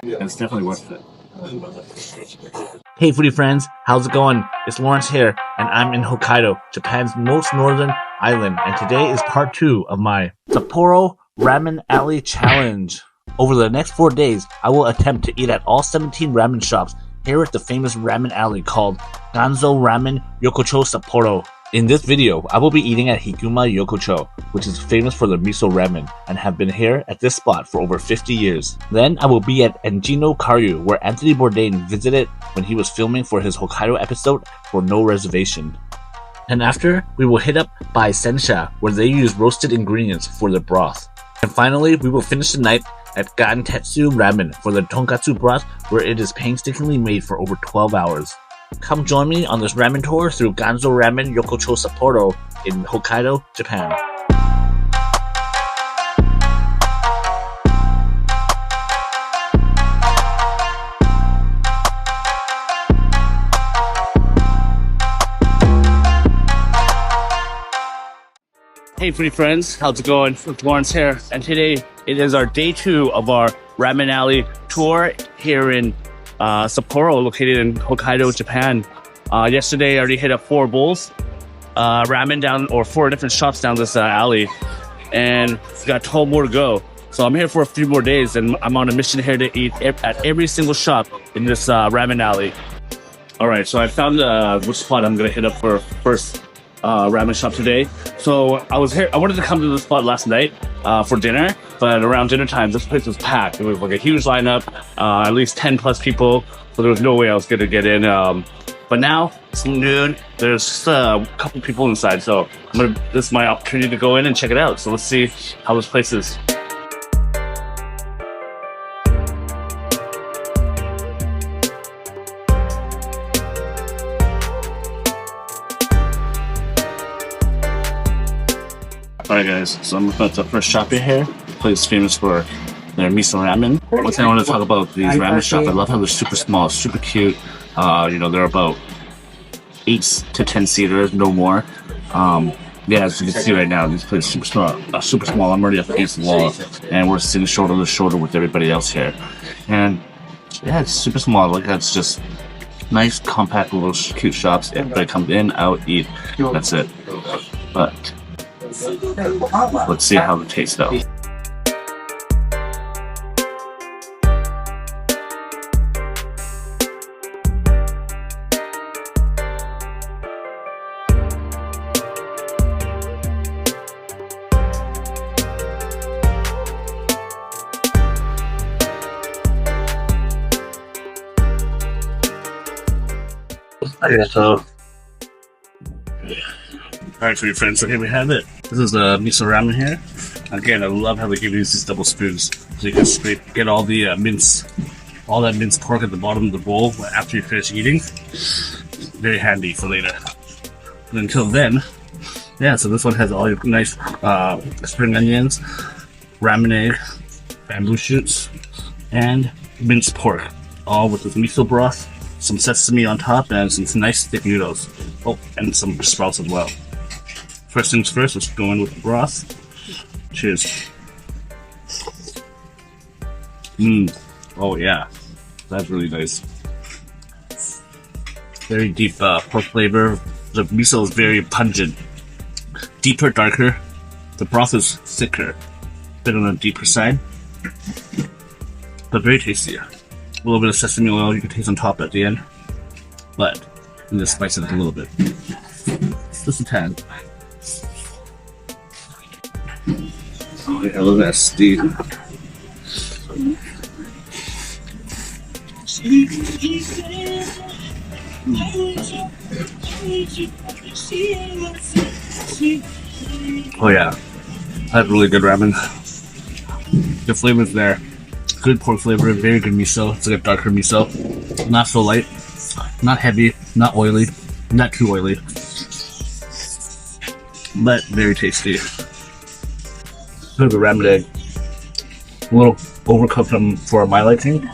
It's definitely worth it. Hey foodie friends, how's it going? It's Lawrence here, and I'm in Hokkaido, Japan's most northern island, and today is part 2 of my Sapporo Ramen Alley challenge. Over the next 4 days, I will attempt to eat at all 17 ramen shops here at the famous ramen alley called Ganso Ramen Yokocho Sapporo. In this video, I will be eating at Higuma Yokocho, which is famous for their miso ramen, and have been here at this spot for over 50 years. Then I will be at Anjino Karyu, where Anthony Bourdain visited when he was filming for his Hokkaido episode for no reservation. And after, we will hit up Bai Sen Sha, where they use roasted ingredients for their broth. And finally, we will finish the night at Gan Tetsu Ramen for the tonkatsu broth, where it is painstakingly made for over 12 hours. Come join me on this ramen tour through Ganso Ramen Yokocho Sapporo in Hokkaido, Japan. Hey foodie friends, how's it going? It's Lawrence here, and today it is our day 2 of our Ramen Alley tour here in Sapporo, located in Hokkaido, Japan. Yesterday I already hit up 4 bowls ramen down, or 4 different shops down this alley, and we got 12 more to go. So I'm here for a few more days, and I'm on a mission here to eat at every single shop in this ramen alley. Alright, so I found which spot I'm gonna hit up for first ramen shop today. So I wanted to come to this spot last night for dinner, but around dinner time this place was packed. It was like a huge lineup, at least 10 plus people, so there was no way I was gonna get in. But now it's noon, there's just a couple people inside, so this is my opportunity to go in and check it out. So let's see how this place is. Alright guys, so I'm looking at the first shop here. The place is famous for their miso ramen. One thing I want to talk about these ramen shops, I love how they're super small, super cute. They're about 8 to 10 seaters, no more. Yeah, as you can see right now, this place is super small. I'm already up against the wall, and we're sitting shoulder to shoulder with everybody else here. And yeah, it's super small. Like, that's just nice, compact, little cute shops. Everybody comes in, out, eat. That's it. But let's see how it tastes though. Alright, for your friends, so here we have it. This is the miso ramen here. Again, I love how they give you these double spoons, so you can get all the all that minced pork at the bottom of the bowl after you finish eating. Very handy for later. And until then, yeah, so this one has all your nice spring onions, ramen egg, bamboo shoots, and minced pork, all with this miso broth, some sesame on top, and some nice thick noodles. Oh, and some sprouts as well. First things first, let's go in with the broth. Cheers. Oh yeah, that's really nice. Very deep pork flavor. The miso is very pungent. Deeper, darker. The broth is thicker. A bit on the deeper side. But very tasty. A little bit of sesame oil you can taste on top at the end. But I'm just spice it a little bit. Just a tad. Oh yeah, look at that steam. Oh yeah, that's really good ramen. The flavor's there. Good pork flavor, very good miso. It's like a darker miso. Not so light, not heavy, not oily, not too oily. But very tasty. Look at the ramen egg. A little overcooked for my liking.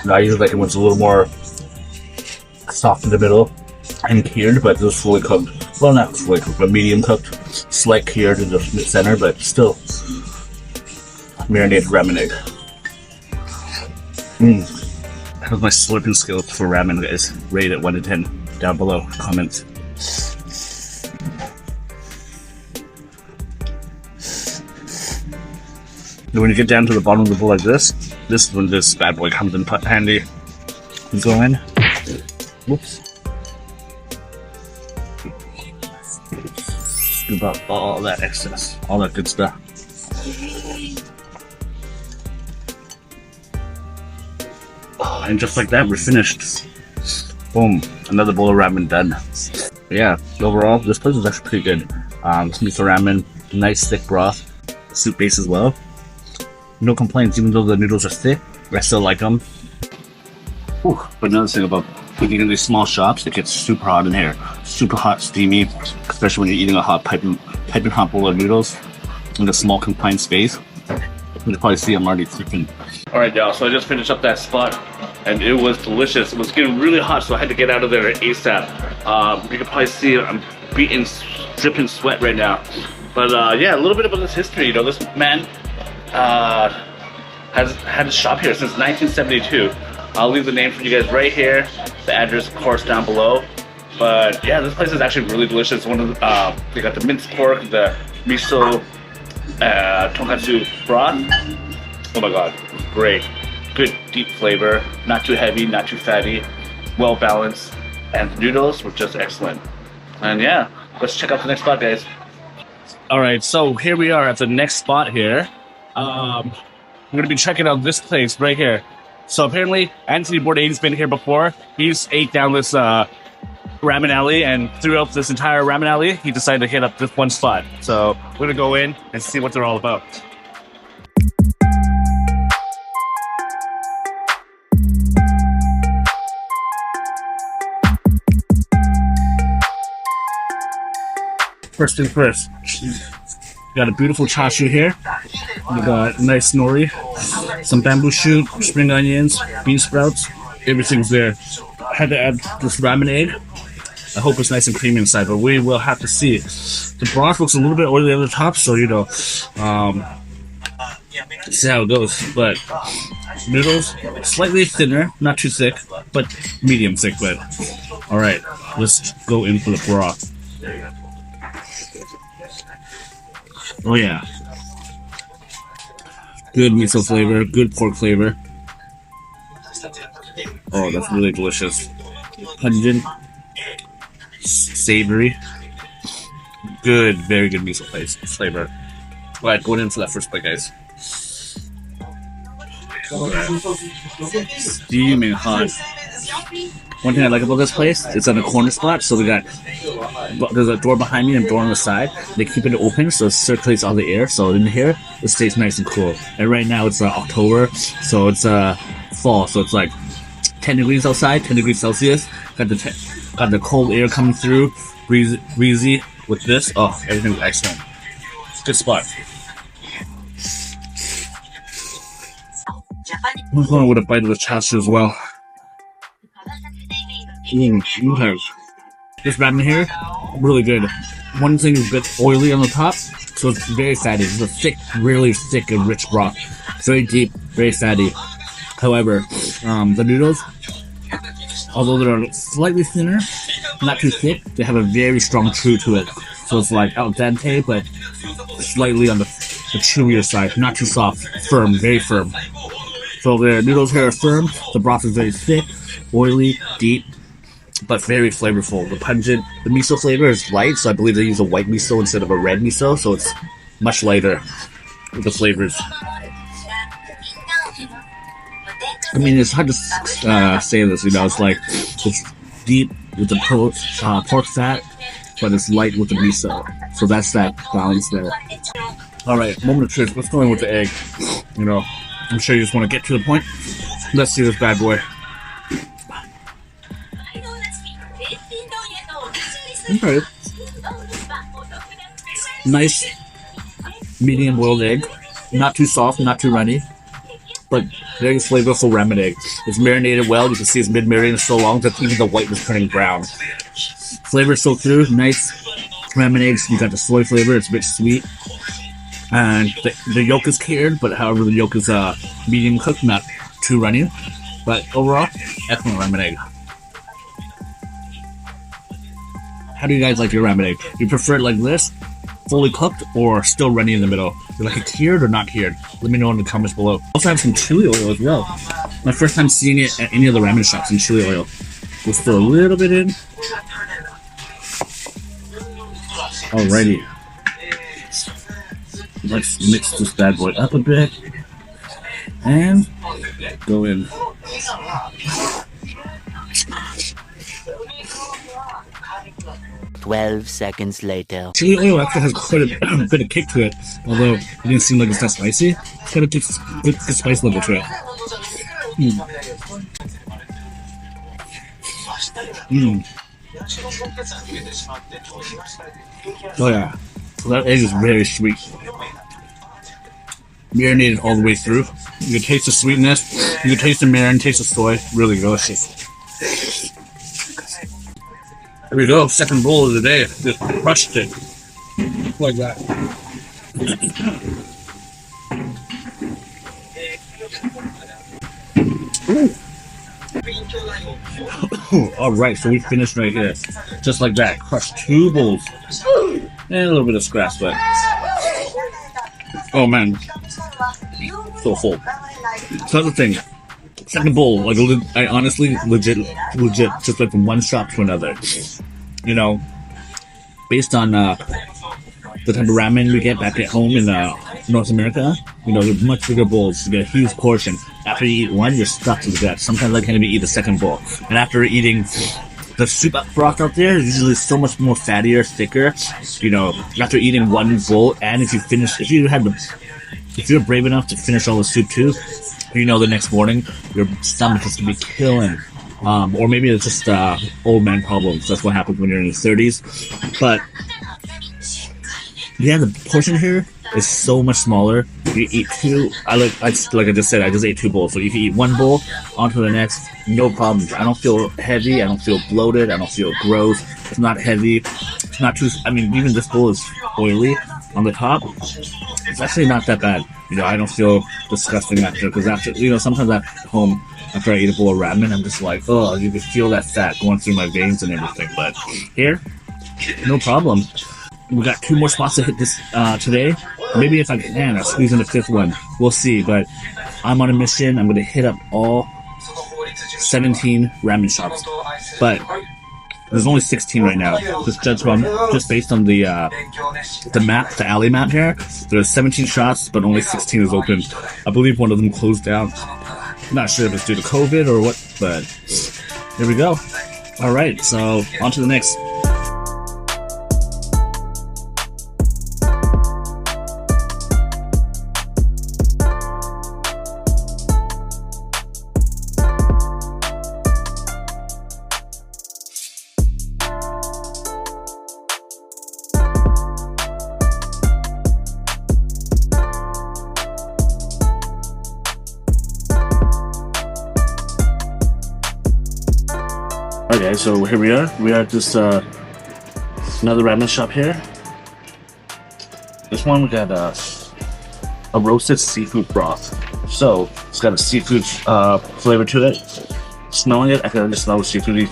I usually like it when it's a little more soft in the middle and cured, but this is fully cooked. Well, not fully cooked, but medium cooked. Slight cured in the center, but still marinated ramen egg. How's my slurping skills for ramen, guys? Rate it 1 to 10 down below. Comments. When you get down to the bottom of the bowl like this is when this bad boy comes in handy. You go in. Whoops. Scoop out all that excess, all that good stuff. Oh, and just like that, we're finished. Boom, another bowl of ramen done. But yeah, overall, this place is actually pretty good. Miso ramen, nice thick broth, soup base as well. No complaints, even though the noodles are thick, I still like them. Whew. But another thing about eating in these small shops, it gets super hot in here. Super hot, steamy, especially when you're eating a hot piping hot bowl of noodles in a small confined space. You can probably see I'm already freaking. Alright y'all, so I just finished up that spot and it was delicious. It was getting really hot, so I had to get out of there ASAP. You can probably see I'm dripping sweat right now. But yeah, a little bit about this history. You know, this man has had a shop here since 1972. I'll leave the name for you guys right here. The address, of course, down below. But yeah, this place is actually really delicious. One of the, they got the minced pork, the miso, tonkatsu broth. Oh my god, great. Good deep flavor, not too heavy, not too fatty, well balanced, and the noodles were just excellent. And yeah, let's check out the next spot, guys. Alright, so here we are at the next spot here. I'm gonna be checking out this place right here. So apparently, Anthony Bourdain's been here before. He's ate down this Ramen Alley, and throughout this entire Ramen Alley, he decided to hit up this one spot. So we're gonna go in and see what they're all about. First thing first, we got a beautiful chashu here. We got nice nori, some bamboo shoot, spring onions, bean sprouts. Everything's there. I had to add this ramen egg. I hope it's nice and creamy inside, but we will have to see. The broth looks a little bit oily on the top, so you know, see how it goes. But noodles, slightly thinner, not too thick, but medium thick. But all right, let's go in for the broth. Oh yeah, good miso flavor, good pork flavor. Oh, that's really delicious. Pungent, savory, good, very good miso flavor. Alright, going in for that first bite, guys. Right. Steaming hot. One thing I like about this place, it's on a corner spot, so there's a door behind me and a door on the side. They keep it open so it circulates all the air, so in here it stays nice and cool. And right now it's October, so it's fall, so it's like 10 degrees outside, 10 degrees Celsius. Got the cold air coming through, breezy with this. Oh, everything's excellent. Good spot. I'm going with a bite of the chashu as well. Okay. This ramen here, really good. One thing is a bit oily on the top, so it's very fatty. It's a thick, really thick and rich broth. Very deep, very fatty. However, the noodles, although they're slightly thinner, not too thick, they have a very strong chew to it. So it's like al dente, but slightly on the chewier side. Not too soft, firm, very firm. So the noodles here are firm, the broth is very thick, oily, deep, but very flavorful. The miso flavor is light, so I believe they use a white miso instead of a red miso, so it's much lighter with the flavors. I mean, it's hard to say this, you know, it's like, it's deep with the pork fat, but it's light with the miso. So that's that balance there. Alright, moment of truth, let's go in with the egg. You know, I'm sure you just want to get to the point. Let's see this bad boy. Okay. Nice medium boiled egg. Not too soft, not too runny, but very flavorful ramen egg. It's marinated well. You can see it's been marinated so long that even the white is turning brown. Flavor so through. Nice ramen eggs. You got the soy flavor. It's a bit sweet. And the yolk is cured, but however the yolk is medium cooked, not too runny. But overall, excellent ramen egg. How do you guys like your ramen egg? Do you prefer it like this, fully cooked, or still runny in the middle? Do you like it cured or not cured? Let me know in the comments below. Also have some chili oil as well. My first time seeing it at any of the ramen shops in chili oil. We'll throw a little bit in. Alrighty. Let's mix this bad boy up a bit. And go in. "12 seconds later." Chili oil actually has quite a bit of kick to it, although it didn't seem like it's that spicy. It's got a good spice level to it. Oh yeah, so that egg is very sweet. Marinated all the way through. You can taste the sweetness, you can taste the marin, taste the soy. Really delicious. Here we go, second bowl of the day. Just crushed it. Like that. Alright, so we finished right here. Just like that. Crushed 2 bowls. And a little bit of scratch, but oh man. So full. So that's the thing. Second bowl, like I honestly legit just went from one shop to another. You know, based on the type of ramen we get back at home in North America, you know, they're much bigger bowls. You get a huge portion. After you eat one, you're stuck to the gut. Sometimes I can't even eat the second bowl. And after eating the soup broth out there, is usually so much more fattier, thicker. You know, after eating one bowl, and if you're brave enough to finish all the soup too, you know, the next morning your stomach is gonna be killing. Or maybe it's just old man problems. That's what happens when you're in your 30s. But yeah, the portion here is so much smaller. You eat 2. Like I just said, I just ate 2 bowls. So you can eat 1 bowl onto the next, no problem. I don't feel heavy. I don't feel bloated. I don't feel gross. It's not heavy. It's not too. I mean, even this bowl is oily on the top. It's actually not that bad. You know, I don't feel disgusting after, because after, you know, sometimes at home, after I eat a bowl of ramen, I'm just like, oh, you can feel that fat going through my veins and everything. But here, no problem. We got 2 more spots to hit this today. Maybe if I can, I'll squeeze in the 5th one. We'll see. But I'm on a mission. I'm going to hit up all 17 ramen shops. But there's only 16 right now. Just based on the map, the alley map here. There's 17 shops, but only 16 is open. I believe one of them closed down. I'm not sure if it's due to COVID or what, but here we go. All right, so on to the next. Okay, so here we are. We are at this another ramen shop here. This one we got a roasted seafood broth. So it's got a seafood flavor to it. Smelling it, I can just smell the seafoody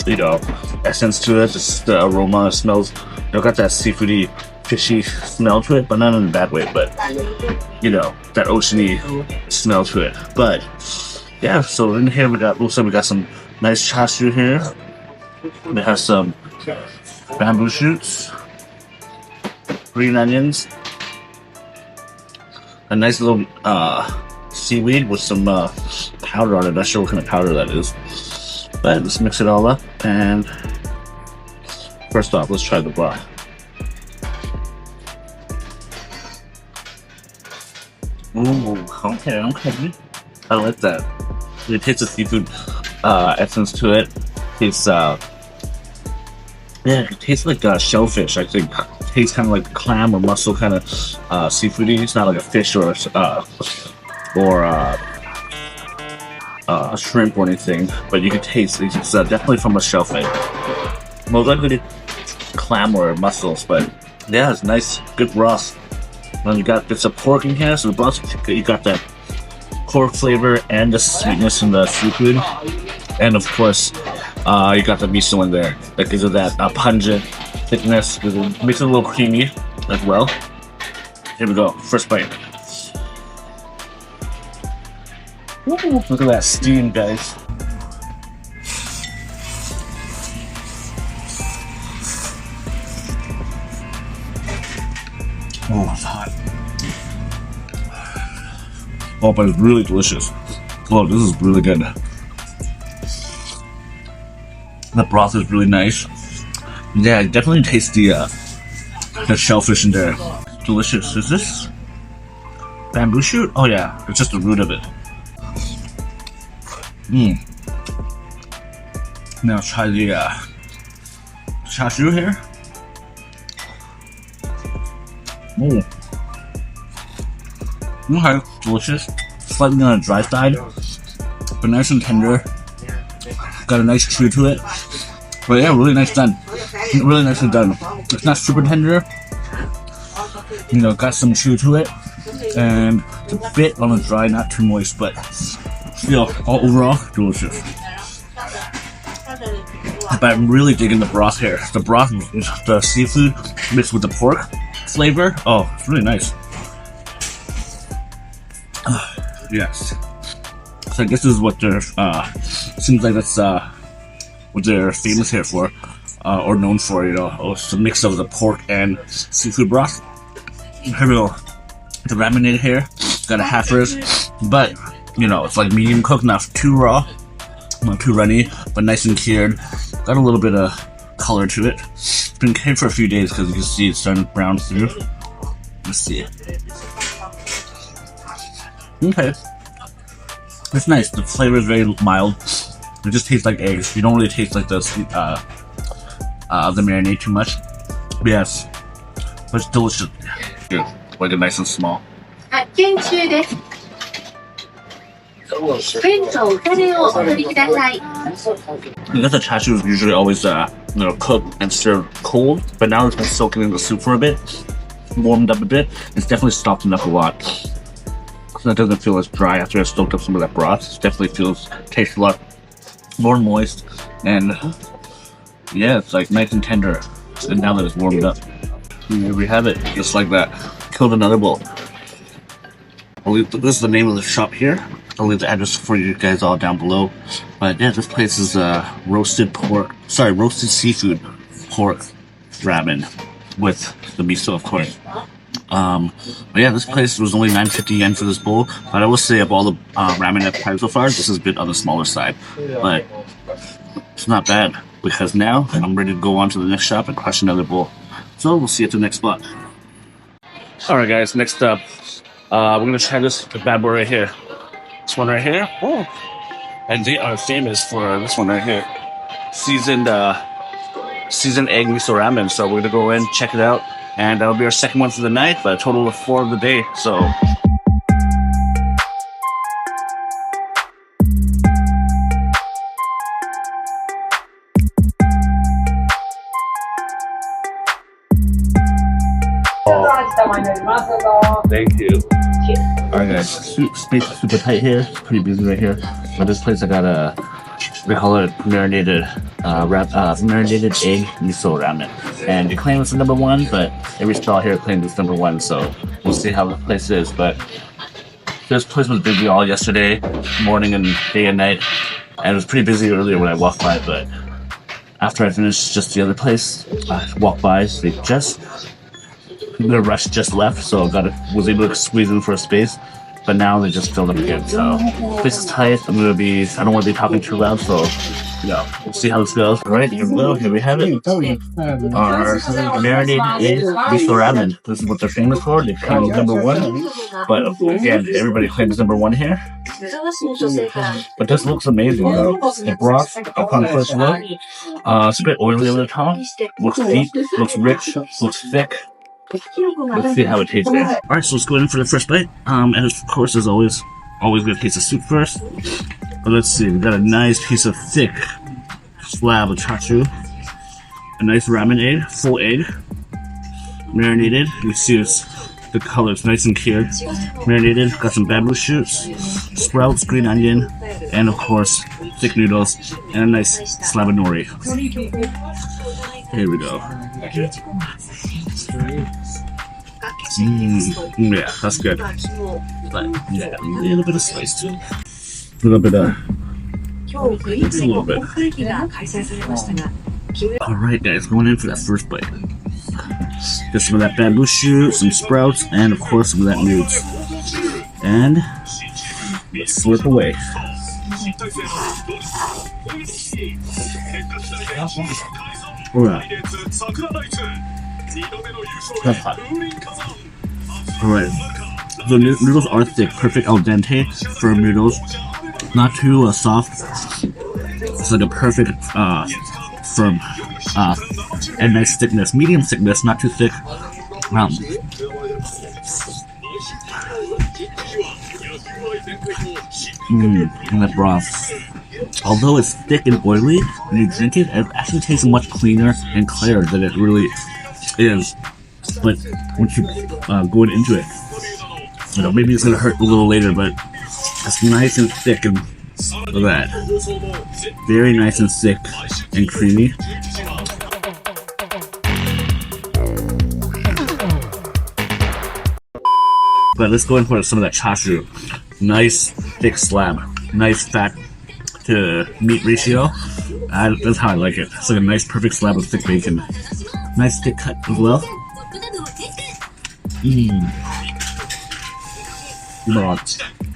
you know, essence to it. Just the aroma, it smells. You know, got that seafoody, fishy smell to it, but not in a bad way. But you know, that oceany smell to it. But yeah, so in here we got some nice chashu here. We have some bamboo shoots, green onions, a nice little seaweed with some powder on it. Not sure what kind of powder that is, but let's mix it all up. And first off, let's try the broth. Ooh, okay. I like that. It tastes the seafood essence to it. It's yeah, it tastes like shellfish. I think it tastes kind of like clam or mussel kind of seafoody. It's not like a fish or a shrimp or anything, but you can taste it. It's definitely from a shellfish. Most likely clam or mussels, but yeah, it's nice, good broth. And you got bits of pork in here, so the broth, you got that pork flavor and the sweetness from the seafood. And of course, you got the miso in there. That gives it that pungent thickness. It makes it a little creamy as well. Here we go. First bite. Ooh, look at that steam, guys. Oh, it's hot. Oh, but it's really delicious. Oh, this is really good. The broth is really nice. Yeah, I definitely taste the shellfish in there. Delicious. Is this bamboo shoot? Oh yeah, it's just the root of it. Now try the chashu here. Ooh. Okay, delicious. Slightly on the dry side, but nice and tender. Got a nice chew to it. But yeah, really nice done. Really nicely done. It's not super tender. You know, got some chew to it. And it's a bit on the dry, not too moist, but still, all overall, delicious. But I'm really digging the broth here. The broth, the seafood mixed with the pork flavor. Oh, it's really nice. Yes. So I guess this is what they're, seems like that's what they're famous here for, or known for, you know. Oh, it's a mix of the pork and seafood broth. Here we go. The ramen here, got a half roast, but, you know, it's like medium cooked, not too raw, not too runny, but nice and cured. Got a little bit of color to it. It's been cured for a few days because you can see it's starting to brown through. Let's see. Okay. It's nice. The flavor is very mild. It just tastes like eggs. You don't really taste like the sweet, the marinade too much. But yes, but it's delicious. Good. Like it nice and small. You got the chashu is usually always you know, cooked and served cold, but now it's been soaking in the soup for a bit, warmed up a bit. It's definitely softened up a lot. So it doesn't feel as dry after I soaked up some of that broth. It definitely tastes a lot more moist, and yeah, it's like nice and tender. And now that it's warmed up, and here we have it, just like that. Killed another bowl. This is the name of the shop here. I'll leave the address for you guys all down below. But yeah, this place is roasted seafood pork ramen with the miso, of course. But yeah, this place was only 950 yen for this bowl, but I will say of all the ramen I've tried so far, this is a bit on the smaller side, but it's not bad, because now I'm ready to go on to the next shop and crush another bowl. So we'll see you at the next spot. Alright guys, next up, we're gonna try this bad boy right here. This one right here. Oh, and they are famous for this one right here, seasoned egg miso ramen. So we're gonna go in, check it out. And that'll be our second one for the night, but a total of 4 of the day, so. Thank you. Alright guys, space is super tight here, it's pretty busy right here. But this place I got we call it marinated egg miso ramen, and they claim it's the #1, but every stall here claims it's #1, so we'll see how the place is. But this place was busy all yesterday morning and day and night, and it was pretty busy earlier when I walked by, but after I finished just the other place, I walked by, so the rush just left, so was able to squeeze in for a space. But now they just filled up again, so this is tight. I don't want to be talking too loud, so yeah, we'll see how this goes. Alright, here we go, here we have it. Our marinated egg miso ramen. This is what they're famous for. They claim #1, but again, everybody claims #1 here. But this looks amazing, though. The broth, upon first look, it's a bit oily on the top. Looks deep, looks rich, looks thick. Let's see how it tastes. Alright, so let's go in for the first bite. And of course, as always gonna taste the soup first. But let's see, we got a nice piece of thick slab of chashu, a nice ramen egg, full egg, marinated. You see it's the color is nice and clear. Marinated, got some bamboo shoots, sprouts, green onion, and of course, thick noodles, and a nice slab of nori. Here we go. Yeah, that's good. But yeah, a little bit of spice too. A little bit. Alright guys, going in for that first bite. Get some of that bamboo shoot, some sprouts, and of course some of that noodles. And let's slurp away. Alright. That's hot. Alright. The noodles are thick, perfect al dente, firm noodles. Not too soft. It's like a perfect firm and nice thickness. Medium thickness, not too thick. And that broth. Although it's thick and oily, when you drink it, it actually tastes much cleaner and clearer than it really is. But once you go into it, you know, maybe it's gonna hurt a little later, but it's nice and thick, and look at that. Very nice and thick and creamy. But let's go in for some of that chashu. Nice thick slab, nice fat to meat ratio. That's how I like it. It's like a nice perfect slab of thick bacon. Nice thick cut as well.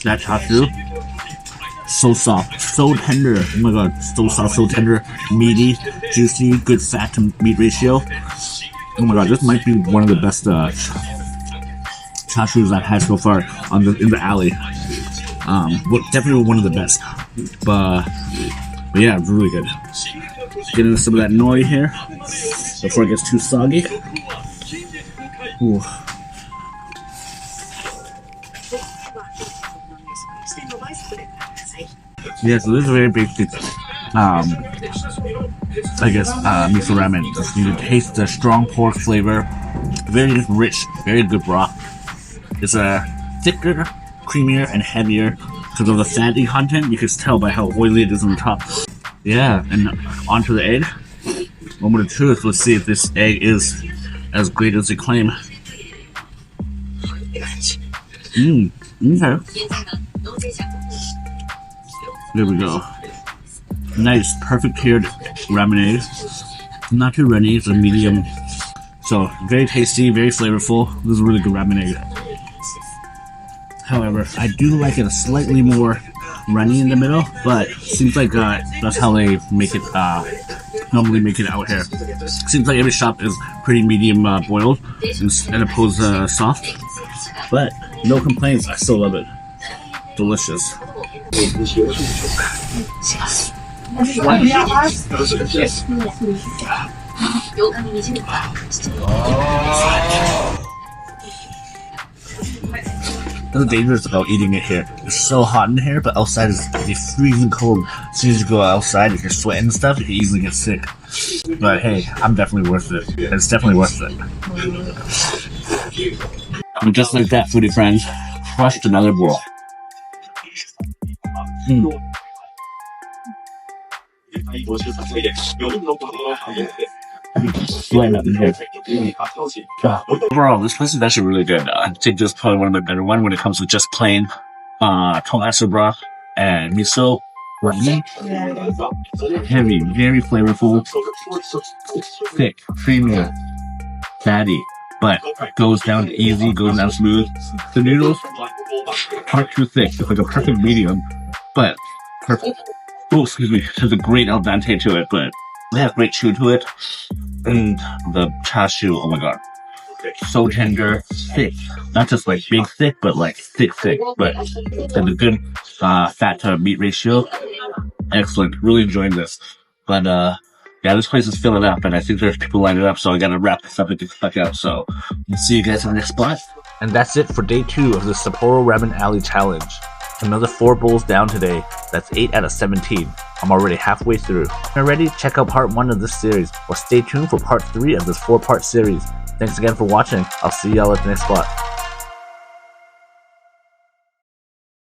That chashu, so soft, so tender. Oh my god, so soft, so tender, meaty, juicy, good fat to meat ratio. Oh my god, this might be one of the best chashus I've had so far in the alley. Well, definitely one of the best. But yeah, really good. Get into some of that nori here before it gets too soggy. Ooh. Yeah, so this is very basic, I guess, miso ramen. Just you taste the strong pork flavor, very rich, very good broth. It's thicker, creamier, and heavier because of the fatty content. You can tell by how oily it is on the top. Yeah, and onto the egg. Moment of truth. Let's see if this egg is as great as they claim. Okay. There we go. Nice, perfect cured ramen egg. Not too runny, it's a medium. So, very tasty, very flavorful. This is a really good ramen egg. However, I do like it slightly more runny in the middle, but seems like that's how they make it, normally make it out here. Seems like every shop is pretty medium boiled, as opposed to soft. But, no complaints, I still love it. Delicious. That's dangerous about eating it here. It's so hot in here, but outside is freezing cold. As soon as you go outside, if you're sweating and stuff, you can easily get sick. But hey, I'm definitely worth it. It's definitely worth it. And just like that, foodie friends, crushed another bowl. Overall, this place is actually really good. I think this is probably one of the better ones when it comes to just plain tomatsu broth and miso ramen. Heavy, very flavorful, thick, creamy, fatty, but goes down easy, goes down smooth. The noodles aren't too thick. It's like a perfect medium, but perfect. Oh, excuse me. There's a great al dente to it, but they have great chew to it. And the chashu, oh my god. So tender, thick. Not just like big thick, but like thick. But and a good fat to meat ratio. Excellent. Really enjoying this. But yeah, this place is filling up, and I think there's people lining up, so I gotta wrap this up and get the fuck out. So, we'll see you guys in the next spot. And that's it for day 2 of the Sapporo Ramen Alley Challenge. Another 4 bowls down today. That's 8 out of 17. I'm already halfway through. If you're ready, check out part 1 of this series, or stay tuned for part 3 of this 4-part series. Thanks again for watching. I'll see y'all at the next spot.